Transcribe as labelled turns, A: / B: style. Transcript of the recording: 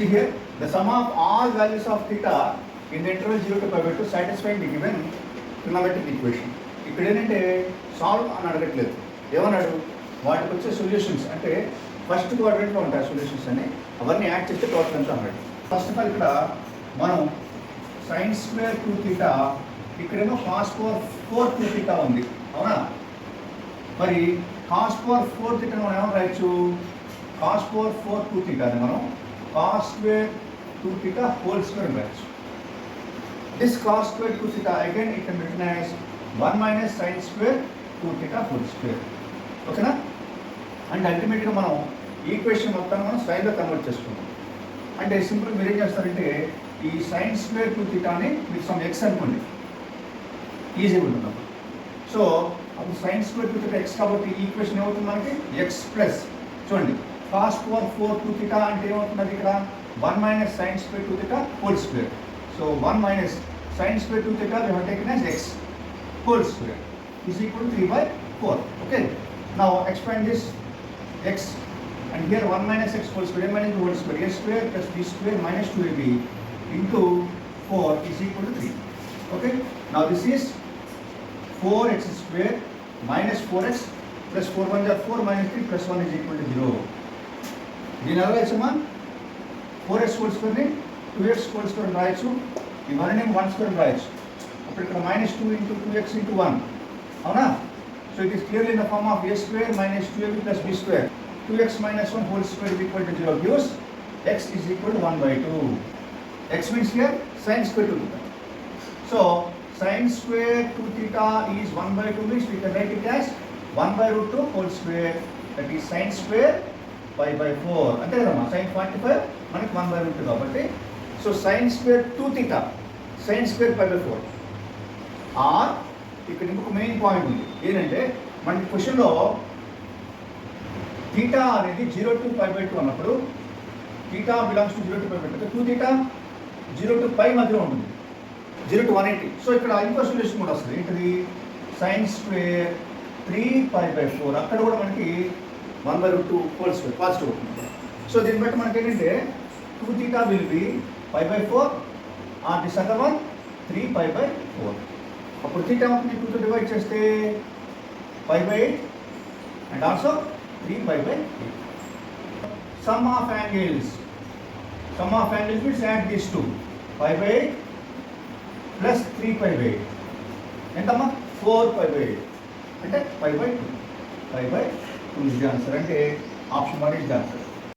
A: See here, the sum of all values of theta in the interval 0 to pi by 2 satisfying the given trigonometric equation. ఇక్కడ ఏంటంటే solve అని అడగట్లేదు, ఏమన్నాడు వాటికి వచ్చే సొల్యూషన్స్ అంటే ఫస్ట్ క్వాడ్రంట్లో ఉంటాయి సొల్యూషన్స్ అని, అవన్నీ యాడ్ చేస్తే టోటల్ ఎంత అన్నాడు. ఫస్ట్ ఆఫ్ ఆల్ ఇక్కడ మనం సైన్ స్క్వేర్ 2 theta, ఇక్కడేమో కాస్ పవర్ 4 2 theta ఉంది, అవునా? మరి కాస్ పవర్ 4 theta మనం ఏమని రాయొచ్చు, కాస్ పవర్ 4 2 theta అని మనం cos square 2 theta whole square అని రాయొచ్చు. This cos square 2 theta again it can be written as 1 minus sin square 2 theta whole square. ఓకేనా? అండ్ అల్టిమేట్గా మనం ఈక్వేషన్ మొత్తాన్ని మనం సైన్లో కన్వర్ట్ చేసుకుంటాం. అంటే సింపుల్ మీరు ఏం చేస్తారంటే ఈ సైన్ స్క్వేర్ 2 thetaని మీరు సమ్ ఎక్స్ అనుకోండి, ఈజీగా ఉంటుంది. సో అప్పుడు సైన్ స్క్వేర్ 2 theta ఎక్స్ కాబట్టి ఈక్వేషన్ ఏమవుతుంది మనకి ఎక్స్ ప్లస్, చూడండి cos power 4 2 theta అంటే ఏమవుతుంది ఇక్కడ 1 minus sin square 2 theta whole square. So 1 minus sin square 2 theta we have taken as x whole square is equal to 3 by 4. Okay. Now expand this x and here 1 minus x whole square, a minus b whole square, a square plus b square minus 2ab into 4 is equal to 3. Okay. Now this is 4x square minus 4x plus 4 1 is 4 minus 3 plus 1 is equal to 0. దీని ఎలా రాయచ్చమ్మా, 4x whole స్క్వేర్ని 2x whole square రాయొచ్చు, ఇవన్నీ 1 square రాయొచ్చు. అప్పుడు ఇక్కడ minus 2 into 2x into 1, అవునా? So it is clearly in the form of a square minus 2ab plus b square. 2x మైనస్ 1 whole square is equal to 0 gives x is equal to 1 by 2. x means here sin square 2 theta. So sin square 2 theta is 1 by 2 means we can write it as 1 by root 2 whole square, that is sin square pi by 4 అంటే కదమ్మా, sin 45 మనకి 1 by root 2 కాబట్టి so sin square 2 theta sin square pi by 4. Or ఇక్కడ ఇంకొక main point ఉంది ఏంటంటే మనకి క్వశ్చన్లో theta అనేది 0 to pi by 2 అన్నప్పుడు theta belongs to 0 to pi by 2, 2 theta 0 to pi మధ్యలో ఉంటుంది, 0 to 180. సో ఇక్కడ ఇంకో సొల్యూషన్ కూడా వస్తుంది, ఏంటిది sin square 3 pi by 4, అక్కడ కూడా మనకి 1 by root 2 whole square positive అవుతుంది. సో దీన్ని బట్టి మనకి ఏంటంటే 2 theta will be pi by 4 or this other one 3 pi by 4. అప్పుడు theta అవుతుంది 2 తో డివైడ్ చేస్తే pi by 8 and also 3 pi by 8. Sum of angles means add these two, pi by 8 plus 3 pi by 8 ఎంతమ్మా 4 pi by 8 అంటే pi by 2 is the answer. అంటే option 1 is the answer.